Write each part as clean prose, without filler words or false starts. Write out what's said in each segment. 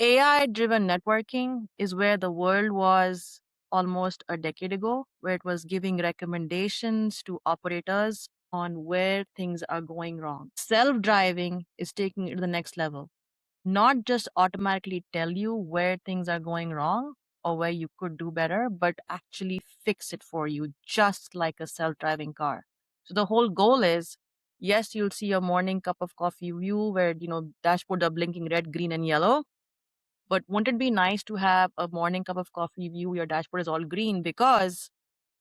AI-driven networking is where the world was almost a decade ago, where it was giving recommendations to operators on where things are going wrong. Self-driving is taking it to the next level. Not just automatically tell you where things are going wrong or where you could do better, but actually fix it for you, just like a self-driving car. So the whole goal is, yes, you'll see a morning cup of coffee view where, dashboards are blinking red, green, and yellow. But wouldn't it be nice to have a morning cup of coffee view? Your dashboard is all green because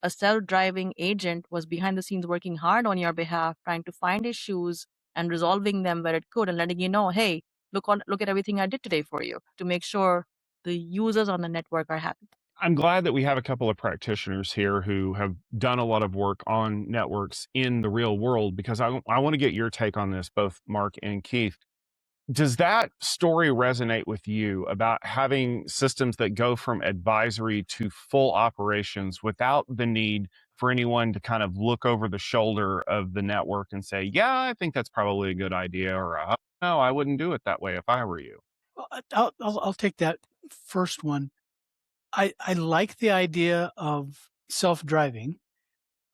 a self-driving agent was behind the scenes working hard on your behalf, trying to find issues and resolving them where it could and letting you know, hey, look at everything I did today for you to make sure the users on the network are happy. I'm glad that we have a couple of practitioners here who have done a lot of work on networks in the real world, because I want to get your take on this, both Mark and Keith. Does that story resonate with you about having systems that go from advisory to full operations without the need for anyone to kind of look over the shoulder of the network and say, yeah, I think that's probably a good idea, or no, I wouldn't do it that way if I were you? Well, I'll take that first one. I like the idea of self-driving.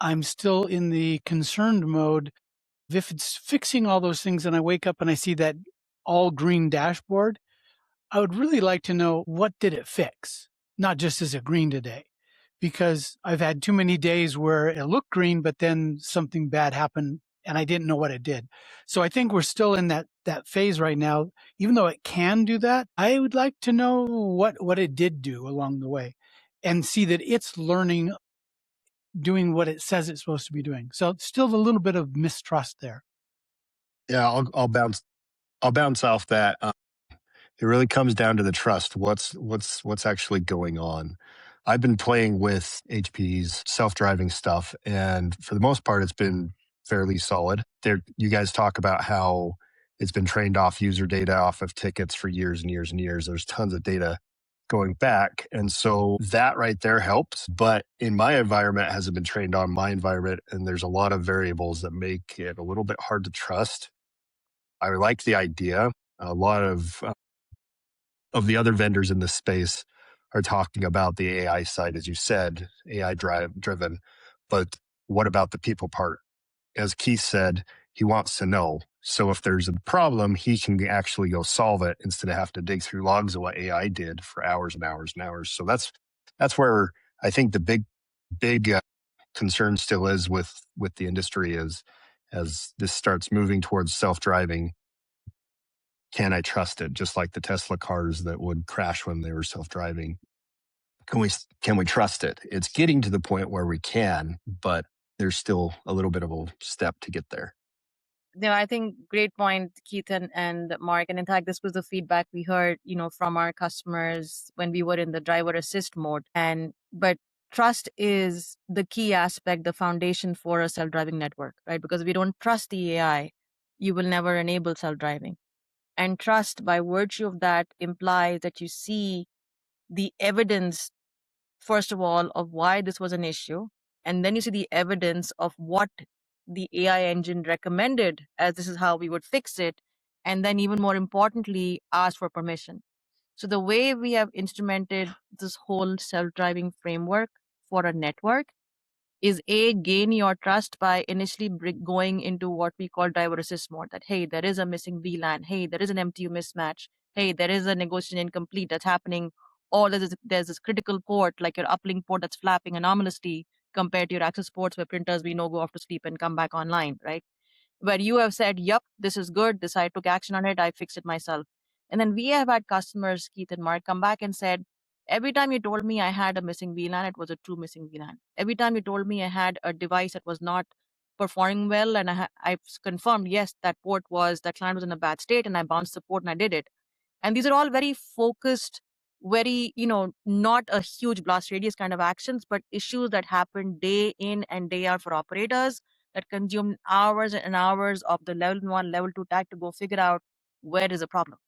I'm still in the concerned mode. If it's fixing all those things and I wake up and I see that all green dashboard, I would really like to know, what did it fix? Not just is it green today? Because I've had too many days where it looked green, but then something bad happened and I didn't know what it did. So I think we're still in that phase right now. Even though it can do that, I would like to know what it did do along the way and see that it's learning, doing what it says it's supposed to be doing. So still a little bit of mistrust there. Yeah, I'll bounce off that. It really comes down to the trust. What's actually going on? I've been playing with HPE's self-driving stuff, and for the most part, it's been fairly solid. You guys talk about how it's been trained off user data, off of tickets for years and years and years. There's tons of data going back, and so that right there helps. But in my environment, it hasn't been trained on my environment, and there's a lot of variables that make it a little bit hard to trust. I like the idea. A lot of the other vendors in this space are talking about the AI side, as you said, AI driven. But what about the people part? As Keith said, he wants to know. So if there's a problem, he can actually go solve it instead of have to dig through logs of what AI did for hours and hours and hours. So that's where I think the big concern still is with the industry is, as this starts moving towards self-driving, can I trust it? Just like the Tesla cars that would crash when they were self-driving. Can we trust it? It's getting to the point where we can, but there's still a little bit of a step to get there. I think great point, Keith and Mark. And in fact, this was the feedback we heard, from our customers when we were in the driver assist mode. But trust is the key aspect, the foundation for a self-driving network, right? Because if you don't trust the AI, you will never enable self-driving. And trust, by virtue of that, implies that you see the evidence, first of all, of why this was an issue. And then you see the evidence of what the AI engine recommended as this is how we would fix it. And then even more importantly, ask for permission. So the way we have instrumented this whole self-driving framework for a network is gain your trust by initially going into what we call driver assist mode, that, hey, there is a missing VLAN. Hey, there is an MTU mismatch. Hey, there is a negotiation incomplete that's happening. Or there's this critical port, like your uplink port, that's flapping anomalously compared to your access ports where printers we know go off to sleep and come back online, right? Where you have said, yep, this is good. I took action on it. I fixed it myself. And then we have had customers, Keith and Mark, come back and said, every time you told me I had a missing VLAN, it was a true missing VLAN. Every time you told me I had a device that was not performing well, and I confirmed, yes, that client was in a bad state, and I bounced the port and I did it. And these are all very focused, very, not a huge blast radius kind of actions, but issues that happen day in and day out for operators that consume hours and hours of the level 1, level 2 tag to go figure out where is the problem.